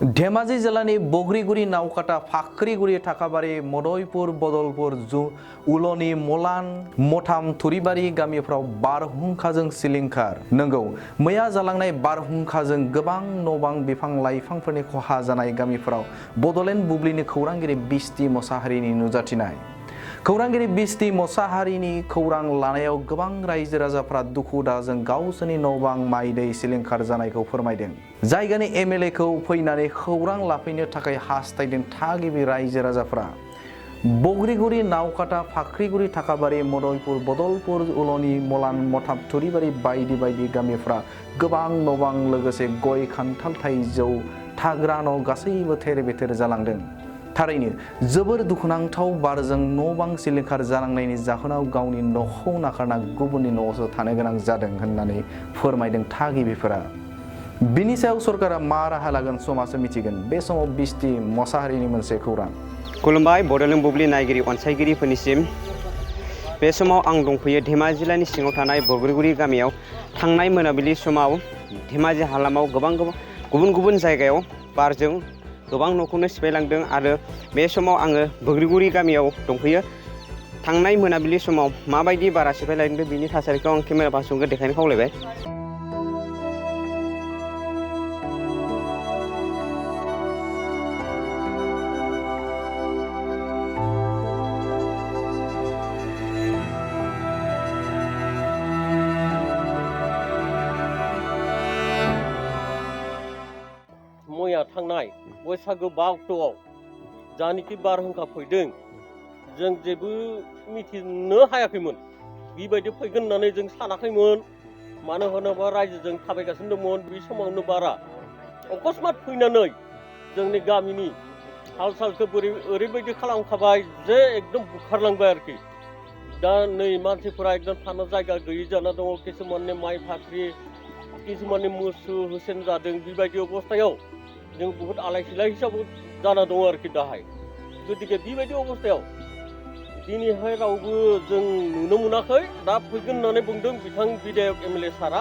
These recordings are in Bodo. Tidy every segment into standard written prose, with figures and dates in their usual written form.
धेमाजी जिल्लानि बग्रिगुरि नावकाटा फाख्रिगुरि थाखाबारि मदयपुर बदलपुर उलनि मलान मथाम थुरिबारि गामिफ्राव बारहुंखाजों सिलिंखार। नंगौ, मैया जालांनाय बारहुंखाजों गोबां न'बां बिफां लाइफांफोरनि खहा जानाय गामिफोराव बडलेण्ड बुब्लिनि खौरांगिरि बिस्ति मसाहारिनि नुजाथिनाय। खौरांगिरि बिस्ति मसाहारिनि खौरां लानायाव गोबां रायजो राजाफ्रा दुखु दाहाजों गावसोरनि न'बां माइ दै सिलिंखार जानायखौ फोरमायदों। जायगानि एमएलए खौ फैनानै खौरां लाफैनो थाखाय हास्थायदों थागिबि रायजो राजाफ्रा। बग्रिगुरि नावकाटा फाख्रिगुरि थाखाबारि मदयपुर बदलपुर उलनि मलान मथाम थुरिबारि बायदि बायदि गामिफ्रा गोबां न'बां लोगोसे गय खान्थाल थाइजौ थाग्रा न' गासैबो थेर बेथेर जालांदों। थारैनो जोबोर दुखुनांथाव बारजों न'बां सिलिंखार जानांनायनि जाहोनाव गावनि न'खौ नागारना गुबुननि न'आवसो थानो गोनां जादों होननानै फोरमायदों थागिबिफोरा। बिनि सायाव सरकारा मा राहा लागोन समाजो मिथिगोन। बे समाव बिस्ति मसाहारिनि मोनसे खौरां। खुलुमबाय बडलेण्ड बुब्लि नायगिरि अनसायगिरिफोरनिसिम। बे समाव आं दंफैयो धेमाजि जिल्लानि सिङाव थानाय बग्रिगुरि गामियाव। थांनाय मोनाबिलि समाव धेमाजि हालामाव गुबुन गुबुन जायगायाव बारजों गोबां न'खौनो सिफायलांदों आरो बे समाव आङो बग्रिगुरि गामियाव दंफैयो। थांनाय मोनाबिलि समाव माबायदि बारा सिफायलांदों बिनि थासारिखौ आं केमेरा पार्सनखौ देखायनो खावलायबाय। मैया थांनाय बैसागो 5 अक्ट'आव जानिखि बारहुंखा फैदों, जों जेबो मिथिनो हायाखैमोन। बेबायदि फैगोन होननानै जों सानाखैमोन। मानो होनोबा रायजोजों थाबायगासिनो दंमोन। बे समावनो बारा अकस्मात फैनानै जोंनि गामिनि हाल सालखौ ओरैबायदि खालामखाबाय जे एकदम बुखारलांबाय आरोखि। दा नै मानसिफोरा एकदम थानो जायगा गैयि जाना दङ। किसुमाननि माइ फाख्रि, किसुमाननि मोसौ होसेन जादों। बेबायदि अबस्थायाव जों बहुत आलाय सिलाय हिसाबै जाना दङ आरोखि दाहाय। गतिके बेबायदि अबस्थायाव दिनैहाय रावबो जों नुनो मोनाखै। दा फैगोन होननानै बुंदों बिथां बिधायक एमएलए सारा।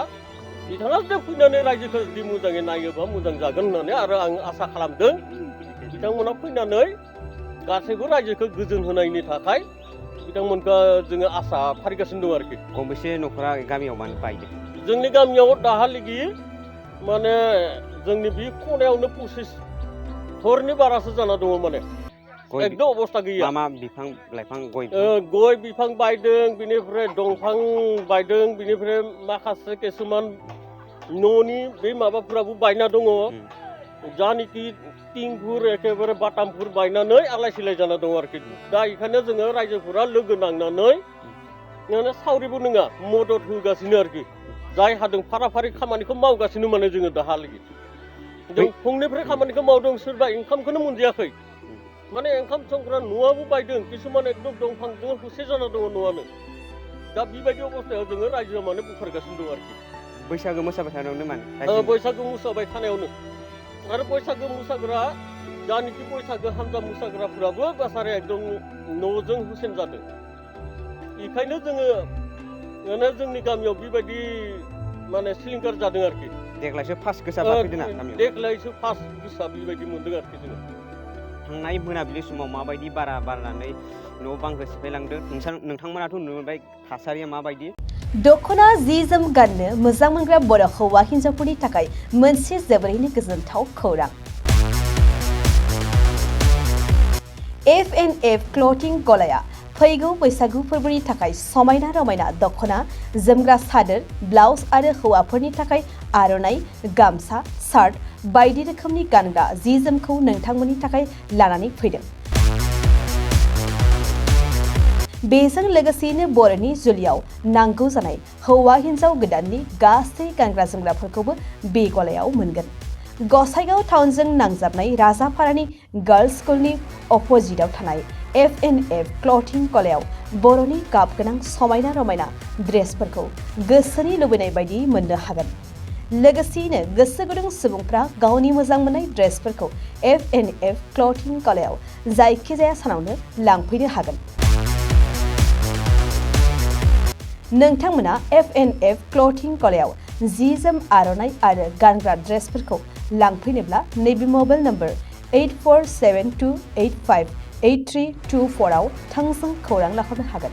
बिथाङा जुदि फैनानै रायजोखौ जुदि मोजाङै नायोबा मोजां जागोन होननानै आरो आं आसा खालामदों। बिथांमोना फैनानै गासैबो रायजोखौ गोजोन होनायनि थाखाय बिथांमोनखौ जोङो आसा फारिगासिनो दं आरोखि। गंबेसे न'खरा गामियाव मानो बायदों? जोंनि गामियाव दाहालागि माने जोंनि बे खनायावनो 25 घरनि बारासो जाना दङ। माने एकदम अबस्था गैया। मा बिफां लाइफां गय बिफां बायदों, बिनिफ्राय दंफां बायदों, बिनिफ्राय माखासे किसुमान न'नि बे माबाफोराबो बायना दङ। जानिखि थिंफोर एखेबारे बाटामफोर बायनानै आलाय सिलाय जाना दङ आरोखि। दा बेखायनो जोङो रायजोफोरा लोगो नांनानै माने सावरिबो नङा मदद होगासिनो आरोखि। जाय हादों फाराफारि खामानिखौ मावगासिनो माने जोङो दाहालागि। जों फुंनिफ्राय खामानिखौ मावदों, सोरबा ओंखामखौनो मोनजायाखै। माने ओंखाम संग्रा न'आबो बायदों, किसुमान एकदम दंफांजों हुसे जाना दङ न'आनो। दा बेबायदि अबस्थायाव जोङो रायजोआ माने बुखारगासिनो दं आरोखि। बैसागो मोसाबाय थानायावनो माने बैसागो मोसाबाय थानायावनो आरो बैसागो मोसाग्रा जानिखि बैसागो हान्जा मोसाग्राफोराबो बासारे एकदम न'जों हुसेन जादों। बेखायनो जोङो माने जोंनि गामियाव बेबायदि माने सिलिंखार जादों आरोखि। देग्लायसो फार्स्ट गोसा बारफैदों ना गामियाव? देग्लायसो फार्स्ट गोसा बेबायदि मोनदों आरोखि जोङो। थांनाय मोनाबिलि समाव माबायदि बारा बारनानै न' बांखौ सिफायलांदों नोंथांमोनाथ' नुनो मोनबाय थासारिया माबायदि। दख'ना जि जोम गाननो मोजां मोनग्रा बर' हौवा हिन्जावफोरनि थाखाय मोनसे जोबोरैनो गोजोनथाव खौरां। F&F क्लथिं गलाया फैगौ बैसागु फोरबोनि थाखाय समायना रमायना दख'ना, जोमग्रा सादोर, ब्लाउज आरो हौवाफोरनि थाखाय आर'नाइ, गामसा, शार्ट बायदि रोखोमनि गानग्रा जि जोमखौ नोंथांमोननि थाखाय लानानै फैदों। बेजों लोगोसेनो बर'नि जुलियाव नांगौ जानाय हौवा हिन्जाव गोदाननि गासै गानग्रा जोमग्राफोरखौबो बे गलायाव मोनगोन। गसाइगाव टाउनजों नांजाबनाय राजापारानि गार्लस स्कुलनि अपोजिटआव थानाय F&F क्लथिं गलायाव बर'नि गाब गोनां समायना रमायना ड्रेसफोरखौ गोसोनि लुबैनाय बायदि मोननो हागोन। लोगोसेयैनो गोसो गुदुं सुबुंफ्रा गावनि मोजां मोननाय ड्रेसफोरखौ F&F क्लथिं गलायाव जायखिजाया सानावनो लांफैनो हागोन। नोंथांमोना F&F क्लथिं गलायाव जि जोम आर'नाइ आरो गानग्रा ड्रेसफोरखौ लांफैनोब्ला नैबे मबाइल नम्बर 8472858324 आव थोंजों खौरां लाहरनो हागोन।